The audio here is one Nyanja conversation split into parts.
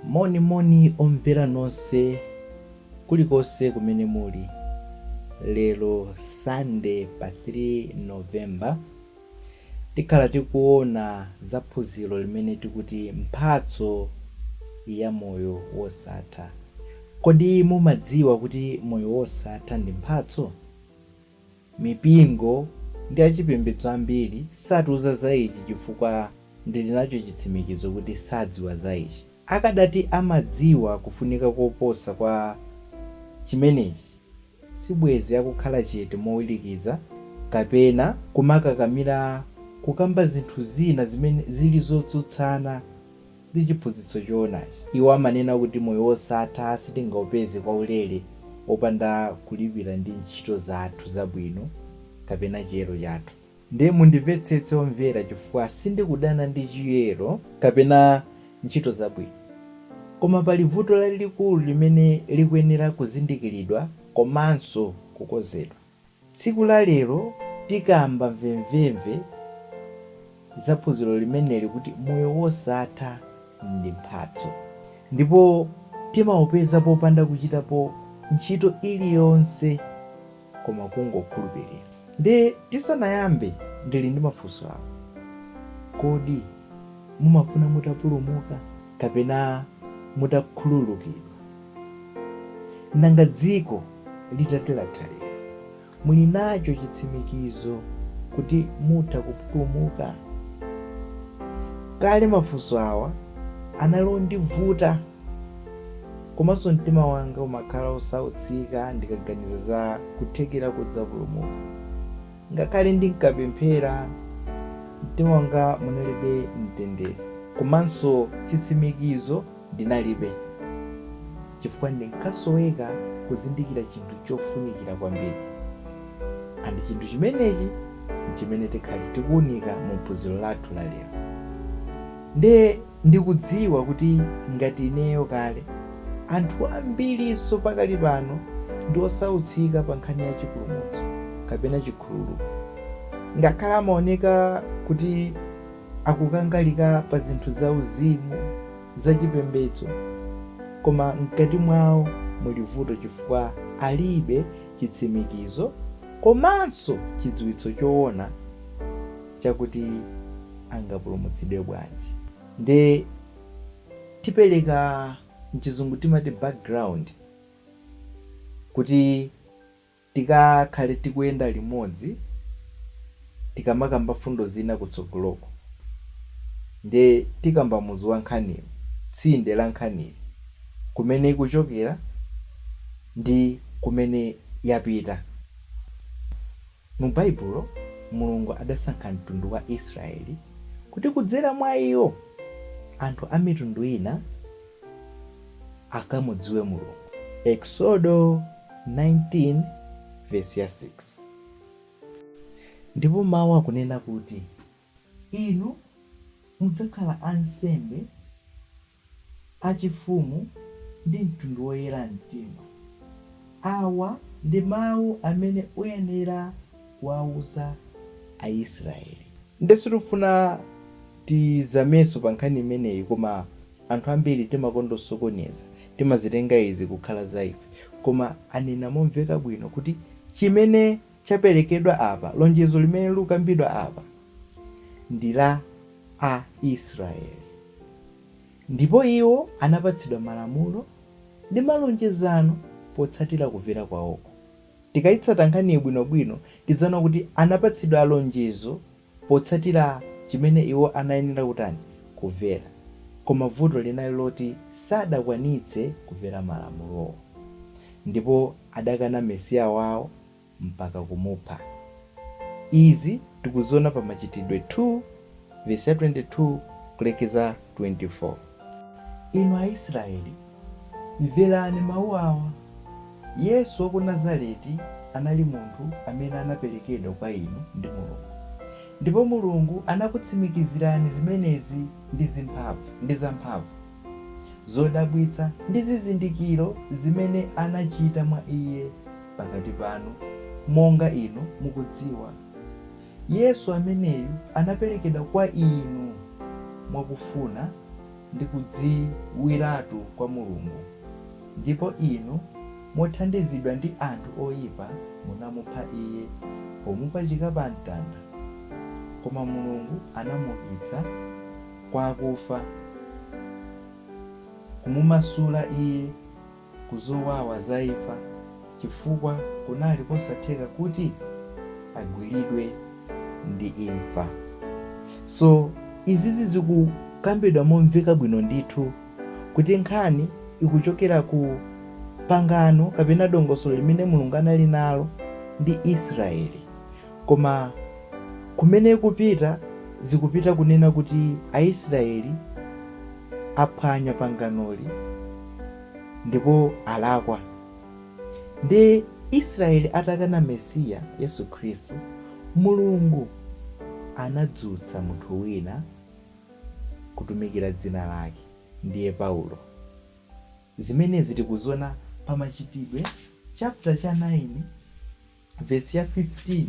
Moni omvera nonse kulikonse kumene muli. Lero Sunday pa 3 November tikhala tikuona za phunziro limene tikuti mphatso ya moyo wosatha. Kodi mumadziwa kuti moyo wosatha ndi mphatso? Mipingo ndi achipembedzo ambiri satiuza za ichi chifukwa ndili nacho chitsimikizo kuti sadziwa za ichi. Akadati amadziwa kufunika koposa kwa chimenechi, sibwezi akukhala chete mowirikiza kapena kumakakamira kukamba zinthu zina zimene zili zotsutsana ndi chiphunzitso choonachi. Iwo amanena kuti moyo wosatha sitingaupeze kwa ulere opanda kulipira ndi ntchito zathu zabwino kapena chiyero chathu. Ndiye mundimvetsetse omvera chifukwa sindikudana ndi chiyero kapena ntchito zabwino, koma pali vuto lalikulu limene likuyenera kuzindikiridwa komanso kukonzedwa. Tsiku la lero tikamba mvemvemve za phunziro limeneli kuti moyo wosatha ndi mphatso, ndipo timaupeza popanda kuchitapo ntchito iliyonse koma kungokhulupirira. Ndiye tisanayambe ndili ndi mafunso awa: kodi mumafuna mutapulumuka kapena mutakhululukidwa? Nanga dziko litatilathalira, muli nacho chitsimikizo kuti mutha kupulumuka? Kale mafunso awa analondivuta, komanso mtima wanga umakhala osautsika ndikaganiza za kuthekera kudzapulumuka. Ngakhale ndinkapemphera, mtima wanga munalibe mtendere, komanso chitsimikizo ndinalibe, chifukwa ndinkasoweka kuzindikira chinthu chofunikira kwambiri. Andi chinthu chimenechi chimene tikhali tikuunika mu phunziro lathu la lero. Ndiye ndikudziwa kuti ngati ineyo kale, anthu ambirinso pakali pano ndi osautsika pa nkhani ya chipulumutso kapena chikhululuko. Ngakhale amaoneka kuti akukangalika pa zinthu za uzimu, za chipembedzo, koma mkati mwawo muli vuto chifukwa alibe chitsimikizo komanso chidziwitso choona chakuti angapulumutsidwe bwanji. Ndiye tipereka mchizungu timati background kuti tikakhale tikuyenda limodzi tikamakamba fundo zina kutsogoloko. Ndiye tikamba muzu wa nkhaniyo, tsinde la nkhaniyo, kumene ikuchokera ndi kumene yapita. Mu Baibulo Mulungu adasankha mtundu wa Israeli kuti kudzera mwa iyo anthu a mitundu ina akamudziwe Mulungu. Exodo 19 verse ya 6. Ndipo mawu akunena kuti inu mudzakhala ansembe achifumu ndi mtundu woyera mtima. Awa ndi mawu amene uyenera kuwauza Aisraeli. Ndesu tikufuna tizamenso pa nkhani imeneyi, koma anthu ambiri timakondosokoneza, timazitenga izi kukhala za ife, koma anena momveka bwino kuti chimene chaperekedwa apa, lonjezo limene likukambidwa apa, ndi la Aisraeli, ndipo iwo anapatsidwa malamulo ndi malonjezano potsatira kumvera kwawoko. Tikayitsata nkhaniyi bwinobwino tidzana kuti anapatsidwa alonjezo potsatira chimene iwo anayenera kutani kumvera, koma vuto linali loti sadakwanitse kumvera malamulowo, ndipo adakana Mesiya wawo mpaka kumupha. Izi tikuziona pa Machitidwe 2 verse 22 kulekeza 24. Inu Aisraeli, mverani mawu awa: Yesu wa ku Nazareti anali munthu amene anaperekedwa kwa inu ndi Mulungu, ndipo Mulungu anakutsimikizirani zimenezi ndi zamphamvu, zodabwitsa ndi zizindikiro zimene anachita mwa iye pakati panu, monga inu mukudziwa. Yesu ameneyu anaperekedwa kwa inu mwakufuna ndi kudziwiratu kwa Mulungu, ndipo inu mothandizidwa ndi anthu oyipa munamupha iye pomupachika pa mtanda. Koma Mulungu anamuukitsa kwa akufa, kumumasula iye ku zowawa za imfa, chifukwa kunali kosatheka kuti agwiridwe ndi imfa. So izizi zikukambidwa momveka bwino ndithu kuti nkhani ikuchokera ku pangano kapena dongosolo limene Mulungu anali nalo ndi Israeli, koma kumene kupita zikupita kunena kuti Aisraeli aphwanya panganoli ndipo alakwa. Ndi Israeli atakana Mesiya Yesu Khristu, Mulungu anadzutsa munthu wina kutumikira dzina lake, ndiye Paulo. Zimenezi tikuziona pa Machitidwe chapter cha 9 verse ya 15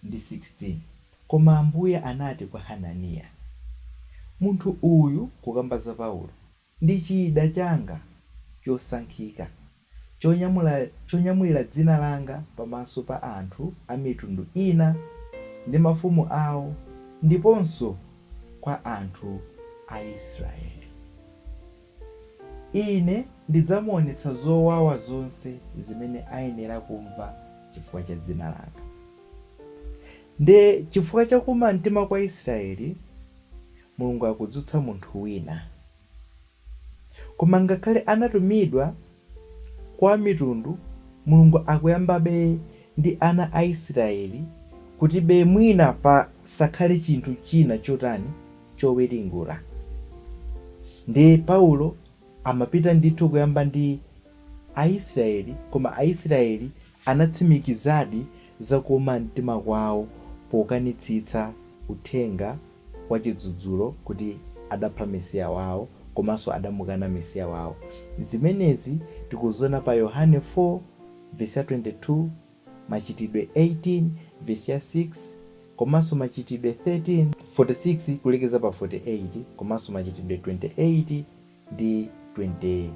ndi 16. Koma Ambuye anati kwa Hananiya, munthu uyu, kukamba za Paulo, ndi chida changa chosankhika, chonyamulira dzina langa pamaso pa anthu a mitundu ina ndi mafumu awo, ndiponso kwa anthu a Israeli. Ine ndidzamuonetsa zowawa zonse zimene ayenera kumva chifukwa cha dzina langa. Nde chifukwa cha kuma mtima kwa Israeli, Mulungu akudzutsa munthu wina. Koma ngakhale anatumidwa kwa mitundu, Mulungu akuyambabe ndi ana a Israeli kuti be mwina pa sakhale chinthu china chotani choweringula. Ndi Paulo amapita ndithu kuyamba ndi Aisraeli, koma Aisraeli anatsimikizadi za kuuma mtima kwawo pokanitsitsa uthenga wa chidzudzulo kuti adapha Mesiya wawo komanso adamukana Mesiya wawo. Zimenezi tikuziona pa Yohane 4 verse 22, Machitidwe 18 verse 6, komanso Machitidwe 13:46 kulekeza pa 48, komanso Machitidwe 28 ndi 28.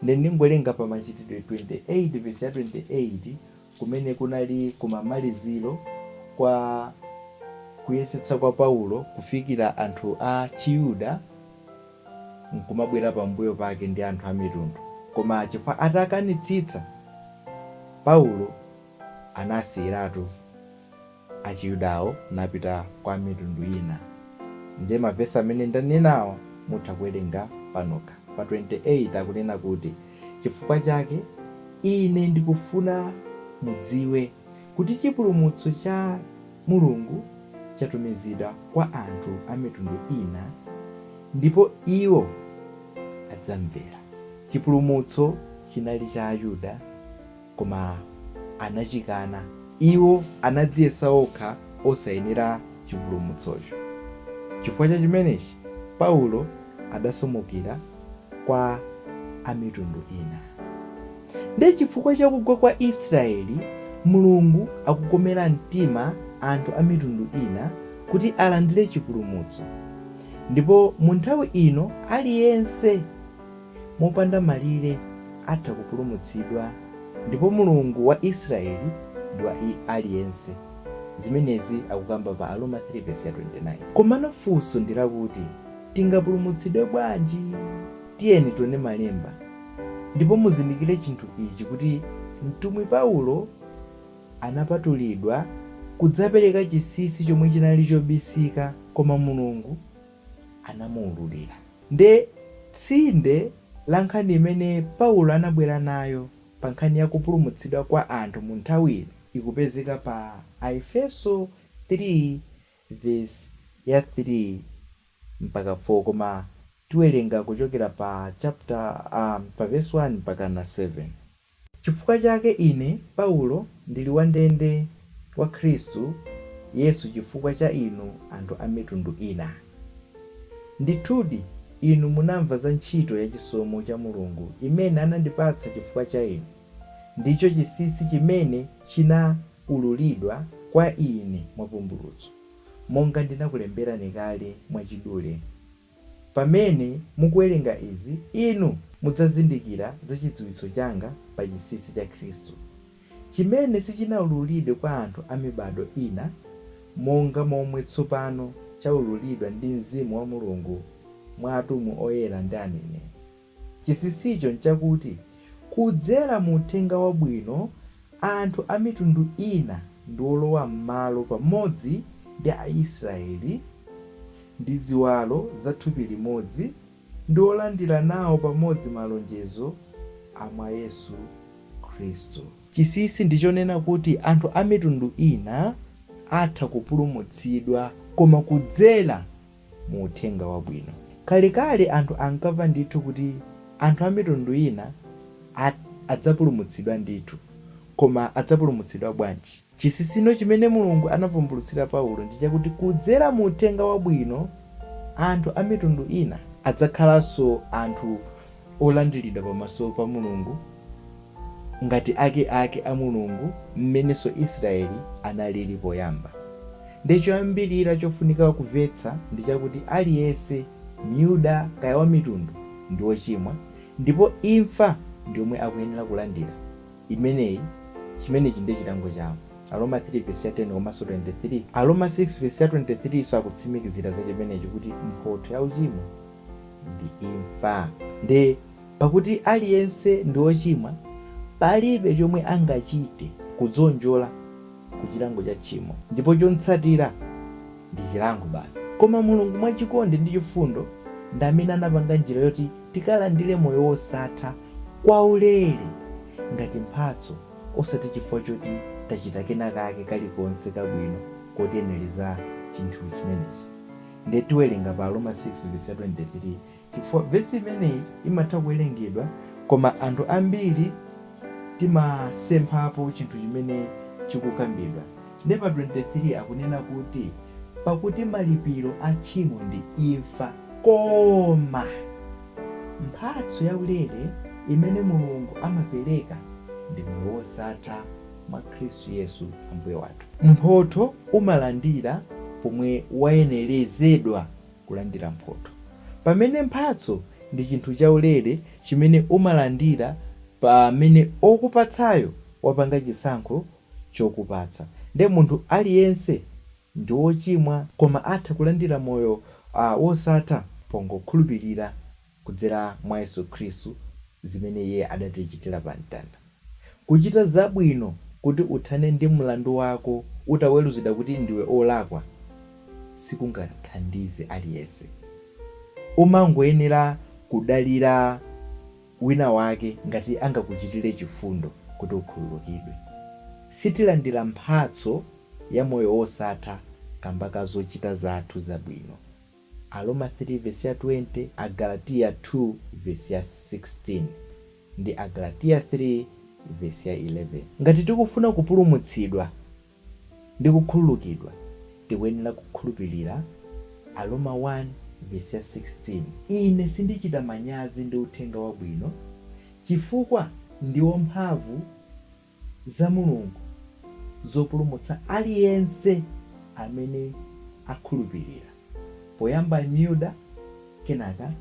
Ndi ndingolenga pa Machitidwe 28 verse 28 kumene kunali kumamaliziro kwa kuyesetsa kwa Paulo kufikira anthu a Chiyuda nkumabwera pambuyo pake ndi anthu a mitundu. Koma chifukwa atakanitsitsa, Paulo anasiyiratu a Chiyudawo napita kwa mitundu ina. Ndiye mavesi amene ndanenawo mutha kuwerenga panokha. Pa 28 akunena kuti, chifukwa chake ine ndikufuna mudziwe kuti chipulumutso cha Mulungu chatumizidwa kwa anthu a mitundu ina, ndipo iwo adzamvera. Chipulumutso chinali cha Ayuda, koma anachikana. Iwo anadziyesa okha osayenera chipulumutsocho. Chifukwa cha chimenechi, Paulo adasomokera kwa a mitundu ina. Ndi chifukwa cha kugwa kwa Israeli, Mulungu akukomera mtima anthu a mitundu ina kuti alandire chipulumutso. Ndipo mu nthawi ino aliyense mopanda malire atha kupulumutsidwa, ndipo Mulungu wa Israeli ndi wa aliyense. Zimenezi akukamba pa Aroma 3 verse 29. Komano funso ndilakuti tingapulumutsidwe bwanji? Tiyeni tione malemba ndipo muzindikire chinthu ichi kuti mtumwi Paulo anapatulidwa kudzapereka chinsinsi chomwe chinali chobisika, koma Mulungu anamuululira. Nde tsinde la nkhani imene Paulo anabwera nayo pa nkhani ya kupulumutsidwa kwa anthu mu nthawi ikupezeka pa Aefeso 3 verse ya 3 mpaka 4, koma tiwerenga kuchokera pa chapter pa verse 1 mpaka na 7. Chifukwa chake ine Paulo ndili wandende wa Khristu Yesu chifukwa cha inu anthu a mitundu ina. Ndithudi inu munamva za ntchito ya chisomo cha Mulungu imene anandipatsa chifukwa cha inu. Ndicho chinsinsi chimene chinaululidwa kwa ine mwavumbulutso, monga ndinakulemberani kale mwachidule. Pamene mukuwerenga izi, inu mudzazindikira za chidziwitso changa pa chinsinsi cha Khristu, chimene sichinawululidwe kwa anthu a mibado ina, monga momwe tsopano chawululidwa ndi Mzimu wa Mulungu mwa atumwi oyera ndi aneneri. Chinsinsicho nchakuti kudzera mu uthenga wabwino, anthu a mitundu ina ndi olowa m'malo pamodzi ndi Aisraeli ndi ziwalo za thupi limodzi, ndi olandira nawo pamodzi malonjezo a mwa Yesu Khristu. Chinsinsi ndichonena kuti anthu a mitundu ina atha kupulumutsidwa koma kudzera mu uthenga wabwino. Kalekale anthu ankamva ndithu kuti anthu a mitundu ina adzapulumutsidwa ndithu, koma adzapulumutsidwa bwanji? Chinsinsi chimene Mulungu anavumbulutsira Paulo ndi chakuti kudzera mu uthenga wabwino, anthu a mitundu ina adzakhalanso anthu olandiridwa pamaso pa Mulungu ngati ake a Mulungu, mmenenso Israeli analili poyamba. Ndi choyambirira chofunika kumvetsa ndi chakuti aliyense, Myuda kaya wa mitundu, ndi wochimwa, ndipo imfa ndi yomwe akuyenera kulandira. Chimenechi ndi chilango chawo. Aroma 3:10 komanso 23. Aroma 6:23 so akutsimikizira za chimenechi kuti mphotho ya uchimo ndi imfa. Ndi pakuti aliyense ndi wochimwa, palibe chomwe angachite kudzonjola ku chilango cha tchimo, ndipo chotsatira ndi chilango basi. Koma Mulungu mwachikondi ndi chifundo ndi amene anapanga njira yoti tikalandire moyo wosatha kwaulere ngati mphatso, osati chifukwa choti tachita kena kake kalikonse kabwino kotiyenereza chinthu chimenechi. Ndi tiwerenga pa Aroma 6:23, chifukwa vesi imeneyi imatha kuwerengedwa koma anthu ambiri timasemphapo chinthu chimene chikukambidwa. Ndi pa 23 akunena kuti pakuti malipiro a tchimo ndi imfa, koma mphatso yaulere imene Mulungu amapereka ndi moyo wosatha mwa Khristu Yesu Ambuye wathu. Mphotho umalandira pomwe wayenerezedwa kulandira mphotho, pamene mphatso ndi chinthu chaulere chimene umalandira pamene okupatsayo wapanga chisankho chokupatsa. Ndi munthu aliyense ndi wochimwa koma atha kulandira moyo wosatha pongokhulupirira kudzera mwa Yesu Khristu zimene iye adatichitira pa mtanda. Kuchita zabwino kuti uthane ndi mlandu wako utaweruzidwa kuti ndiwe olakwa sikungathandize aliyense. Umangoyenera kudalira wina wake ngati angakuchitire chifundo kuti ukhululukidwe. Sitilandira mphatso ya moyo wosatha kamba ka zochita zathu zabwino. Aroma 3:20, Agalatiya 2:16 ndi Agalatiya 3:11. Ngati tikufuna kupulumutsidwa ndi kukhululukidwa, tikuyenera kukhulupirira Aroma 1:16. Ine sindichita manyazi ndi uthenga wabwino, chifukwa ndiwo mphamvu za Mulungu zopulumutsa aliyense amene akhulupirira, poyamba Myuda kenaka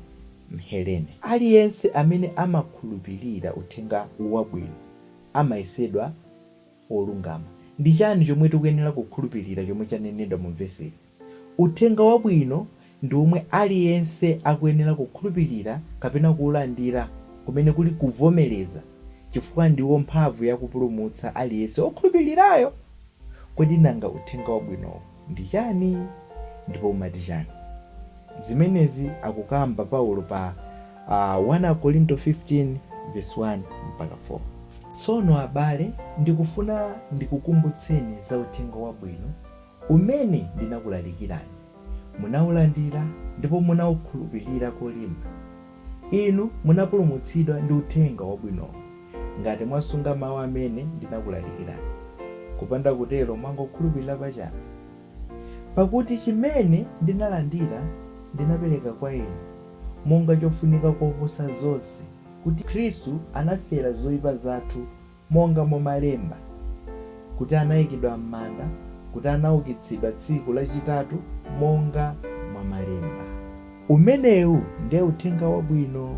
Mhelene. Aliyense amene amakhulupirira uthenga wabwino amayesedwa olungama. Ndi chani chomwe tikuyenera kukhulupirira chomwe chanenedwa mu vesi? Uthenga wabwino ndi omwe aliyense akuyenera kukhulupirira kapena kuulandira, kumene kuli kuvomereza, chifukwa ndiwo mphamvu yakupulumutsa aliyense okhulupirirayo. Kodi nanga uthenga wabwino ndi chani ndipo umati chani? Zimenezi akukamba Paulo pa 1 Korinto 15:1 mpaka 4. Tsono abale, ndikufuna ndikukumbutseni za uthenga wabwino umene ndinakulalikirani. Munaulandira ndipo munaukhulupirira kolimba. Inu munapulumutsidwa ndi uthenga wabwino ngati mwasunga mawu amene ndinakulalikirani. Kupanda kutero mwangokhulupirira pachabe. Pakuti chimene ndinalandira ndinapereka kwa inu monga chofunika koposa zonse, kuti Khristu anafera zoyipa zathu monga mwa malemba, kuti anayikidwa m'manda, kuti anaukitsidwa tsiku lachitatu monga mwa malemba. Umenewu ndiye uthenga wabwino.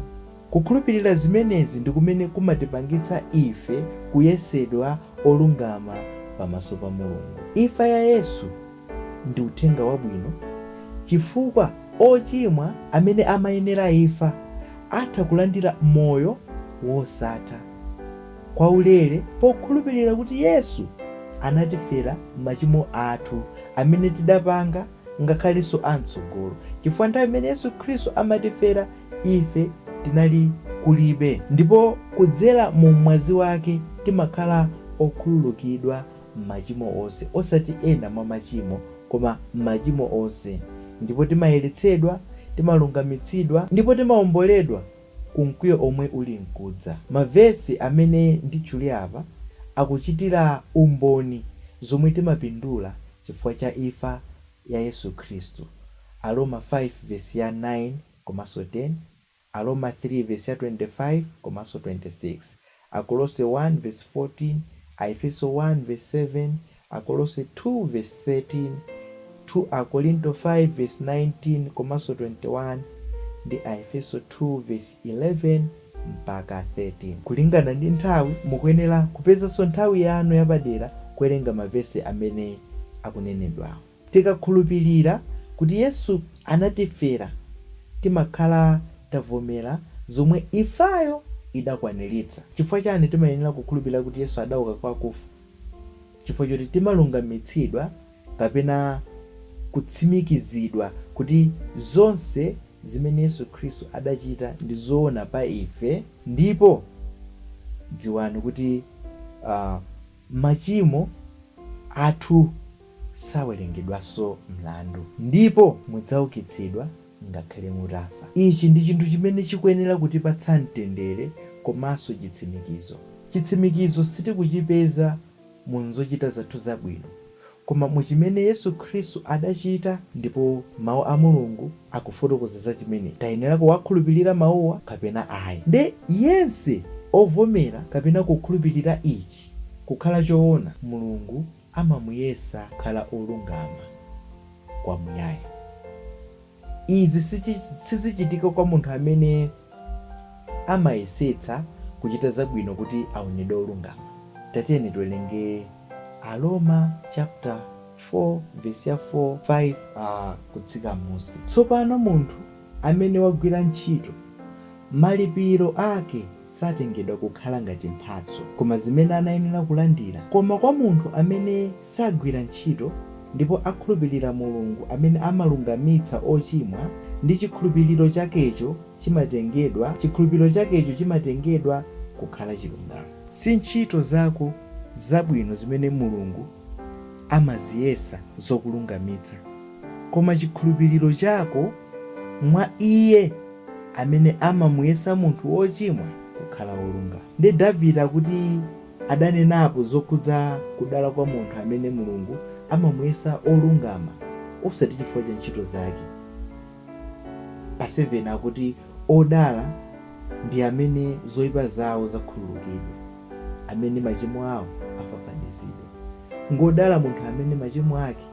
Kukhulupirira zimenezi ndi kumene kumatipangitsa ife kuyesedwa olungama pamaso pa Mulungu. Imfa ya Yesu ndi uthenga wabwino chifukwa ochimwa amene amayenera imfa atha kulandira moyo wosatha kwaulere pokhulupirira kuti Yesu anatifera machimo athu amene tidapanga ngakhalenso amtsogolo. Chifukwa nthawi imene Yesu Khristu amatifera ife tinali kulibe, ndipo kudzera mu mwazi wake timakhala okhululukidwa machimo onse, osati ena mwa machimo koma machimo onse, ndipo timayeretsedwa, timalungamitsidwa, ndipo timawomboledwa ku mkwiyo omwe uli mkudza. Mavesi amene nditchuli apa akuchitira umboni zomwe timapindula chifukwa cha imfa ya Yesu Khristu. Aroma 5 verse ya 9 komanso 10, Aroma 3 verse ya 25 komanso 26, Akolose 1 verse 14, Aefeso 1 verse 7, Akolose 2 verse 13, 2 Akorinto 5 verse 19 komanso 21 ndi Aefeso 2 verse 11 mpaka 13. Kulingana ndi nthawi mukuyenera kupezanso nthawi yanu yapadera kuwerenga mavesi amene akunenedwawo. Tikakhulupirira kuti Yesu anatifera timakhala tavomera zomwe imfayo idakwaniritsa. Chifukwa chani timayenera kukhulupirira kuti Yesu adauka kwa akufa? Chifukwa choti timalungamitsidwa kapena kutsimikizidwa kuti zonse zimene Yesu Khristu adachita ndi zoona pa ife, ndipo dziwani kuti machimo athu sawerengedwanso mlandu, ndipo mudzaukitsidwa ngakhale mutafa. Ichi ndi chinthu chimene chikuyenera kutipatsa mtendere komanso chitsimikizo. Chitsimikizo sitikuchipeza mu zochita zathu zabwino, koma mu chimene Yesu Khristu adachita, ndipo mawu a Mulungu akufotokoza za chimene tayenera kuwakhulupirira mawuwa kapena ayi. Nde yense ovomera kapena kukhulupirira ichi kukhala choona, Mulungu amamuyesa kukhala olungama kwamuyaya. Izi sizichitika kwa munthu amene amayesetsa kuchita zabwino kuti aonedwe olungama. Tatiyeni tiwerenge Aroma chapter 4 verse ya 4, 5 kutsika musi. Tsopano munthu amene wagwira ntchito, malipiro ake satengedwa kukhala ngati mphatso koma zimene anayenera kulandira. Koma kwa munthu amene sagwira ntchito ndipo akhulupirira Mulungu amene amalungamitsa ochimwa, ndi chikhulupiriro chakecho chimatengedwa kukhala chilungamo. Si ntchito zako zabwino zimene Mulungu amaziyesa zokulungamitsa, koma chikhulupiriro chako mwa Iye amene amamuyesa munthu wochimwa kukhala olungama. Ndi Davide akuti adanenapo zokhudza kudala kwa munthu amene Mulungu amamuyesa olungama osati chifukwa cha ntchito zake. Pa 7 akuti odala ndi amene zoyipa zawo zakhululukidwa, amene machimo awo afafanizidwa. Ngodala munthu amene machimo ake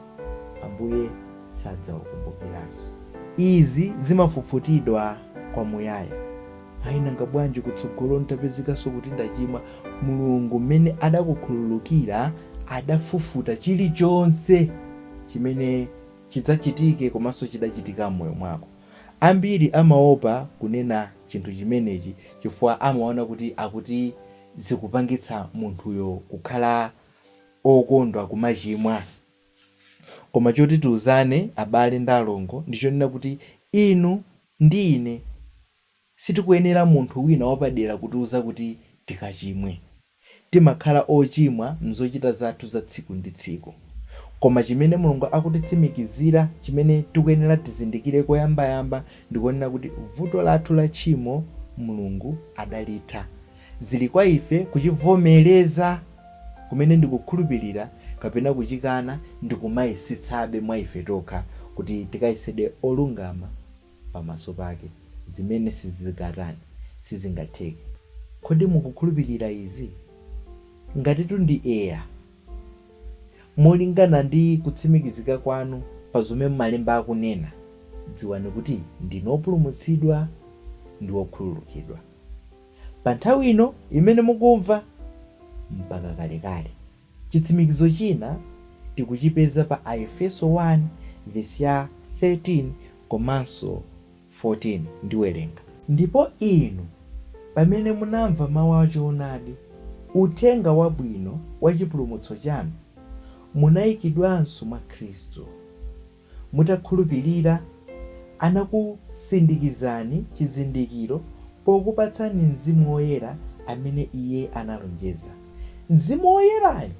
Ambuye sadzawakumbukiranso. Izi zimafufutidwa kwamuyaya. Nanga bwanji kutsogolo ntapezekanso kuti ndachimwa? Mulungu mmene adakukhululukira adafufuta chilichonse chimene chidzachitike komanso chidachitika m'moyo mwako. Ambiri amaopa kunena chinthu chimenechi chifukwa amaona kuti zikupangitsa munthuyo kukhala okondwa kumachimwa. Koma choti tiuzane abale ndi alongo ndichonena kuti inu ndi ine sitikuyenera munthu wina wapadera kutiuza kuti tikachimwe. Timakhala ochimwa mzochita zathu za tsiku ndi tsiku. Koma chimene Mulungu akutitsimikizira, chimene tikuyenera tizindikire koyambayamba, ndikuonera kuti vuto lathu la tchimo Mulungu adalitha. Zili kwa ife kuchivomereza kumene ndikukhulupirira kapena kuchikana ndikumayesitsabe mwa ife tokha kuti tikayesedwe olungama pamaso pake, zimene sizingatheke. Kodi mukukhulupirira izi? Ngati ndi eya, molingana ndi kutsimikizika kwanu pa zomwe malemba akunena, dziwani kuti ndinu opulumutsidwa ndi okhululukidwa. Pa nthawi ino imene mukumva mpaka kalekale. Chitsimikizo china tikuchipeza pa Aefeso 1 vesi ya 13 komanso 14 ndiwerenga. Ndipo inu pamene munamva mawu a choonadi, uthenga wabwino wa chipulumutso chanu, munayikidwanso mwa Khristu. Mutakhulupirira, anakusindikizani chizindikiro pokupatsani Mzimu Woyera amene Iye analonjeza. Mzimu Woyerayo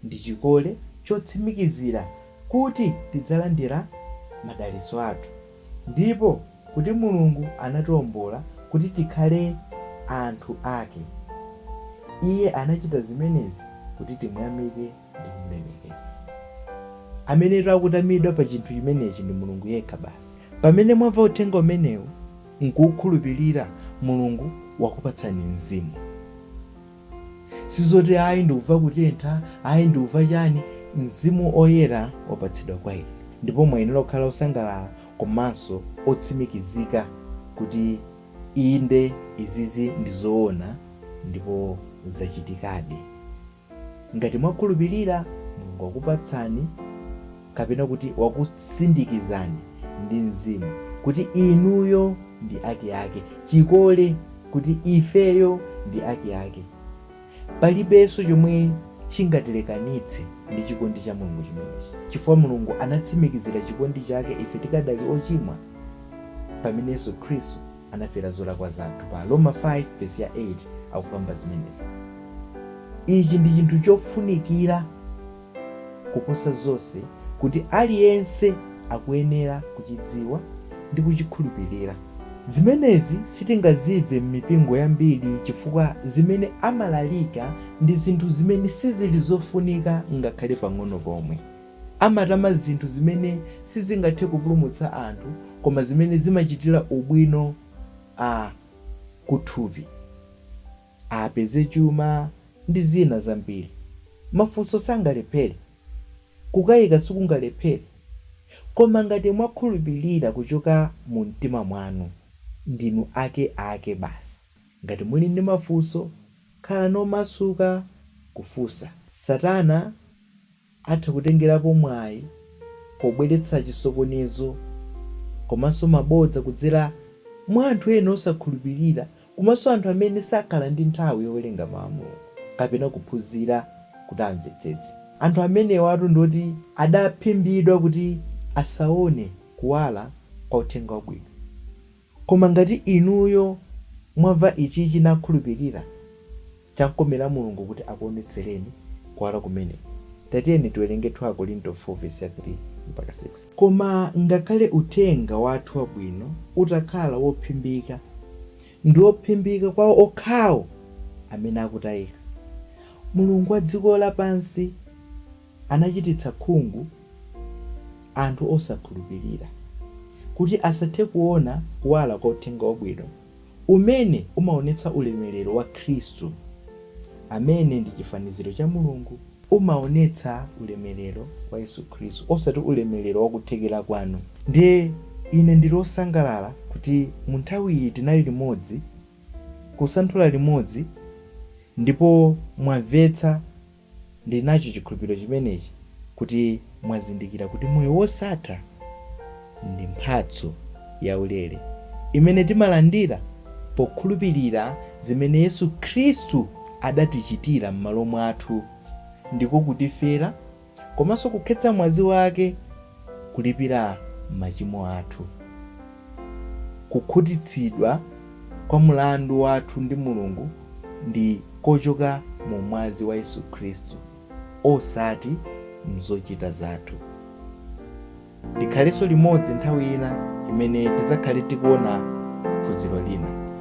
ndi chikole chotsimikizira kuti tidzalandira madalitso athu, ndipo kuti Mulungu anatiwombola kuti tikhale anthu ake. Iye anachita zimenezi kuti timuyamike ndi kumulemekeza. Amene takutamidwa pa chinthu chimenechi ndi Mulungu yekha basi. Pamene mwamva uthenga umenewu nkukhulupirira, Mulungu wakupatsani mzimu. Sizoti ayi ndikuva kutentha, ayi ndikuva chani. Mzimu Oyera wapatsidwa kwa ine, ndipo mwayenera kukhala osangalala komanso otsimikizika kuti inde izizi ndi zoona ndipo zachitikadi. Ngati mwakhulupirira, Mulungu wakupatsani kapena kuti wakusindikizani ndi mzimu kuti inuyo ndi ake, chikole kuti ifeyo ndi ake. Palibenso chomwe chingatilekanitse ndi chikondi cha Mulungu chimenechi, chifukwa Mulungu anatsimikizira chikondi chake ife tikadali ochimwa pamene Yesu Khristu anafera zolakwa zathu. Pa Roma 5 vesi ya 8 akukamba zimenezi. Ichi ndi chinthu chofunikira kuposa zonse kuti aliyense akuyenera kuchidziwa ndi kuchikhulupirira. Zimenezi sitingazive m'mipingo yambiri chifukwa zimene amalalika ndi zinthu zimene sizili zofunika ngakhale pang'ono pomwe. Amatama zinthu zimene sizingathe kupulumutsa anthu koma zimene zimachitira ubwino kuthupi, apeze chuma ndi zina zambiri. Mafunso sangalephere, kukayika sikungalephere, koma ngati mwakhulupirira kuchoka mu mtima mwanu, ndinu ake basi. Ngati muli ndi mafunso, khala nomasuka kufunsa. Satana atha kutengerapo mwayi pobweretsa chisokonezo komanso mabodza kudzera mwa anthu ena osakhulupirira, komanso anthu amene sakhala ndi nthawi yowerenga mawu a Mulungu kapena kuphunzira kuti amvetsetse. Anthu amenewa ndoti adaphimbidwa kuti asaone kuwala kwa uthenga wabwino. Koma ngati inuyo mwamva ichichi nakhulupirira, chankomera Mulungu kuti akuonetsereni kuwala kumene. Tatiyeni tiwerenge 2 Korinto 4 vesi ya 3 mpaka 6. Koma ngakhale uthenga wathu wabwino utakhala wophimbika, ndi wophimbika kwa okhawo amene akutayika, Mulungu wa dziko lapansi anachititsa khungu anthu osakhulupirira kuti asathe kuona kuwala kwa uthenga wabwino umene umaonetsa ulemerero wa Khristu, amene ndi chifaniziro cha Mulungu. Umaonetsa ulemerero wa Yesu Khristu, osati ulemerero wakuthekera kwanu. Ndiye ine ndili osangalala kuti mu nthawi iyi tinali limodzi, kusanthula limodzi, ndipo mwamvetsa ndi nacho chikhulupiriro chimenechi kuti mwazindikira kuti moyo wosatha ndi mphatso yaulere imene timalandira pokhulupirira zimene Yesu Khristu adatichitira m'malo mwathu, ndiko kutifera komanso kukhetsa mwazi wake kulipira machimo athu. Kukhutitsidwa kwa mlandu wathu ndi Mulungu ndi kochoka mu mwazi wa Yesu Khristu, osati mzochita zathu. Tikhalenso limodzi nthawi ina imene tidzakhale tikuona phunziro lina.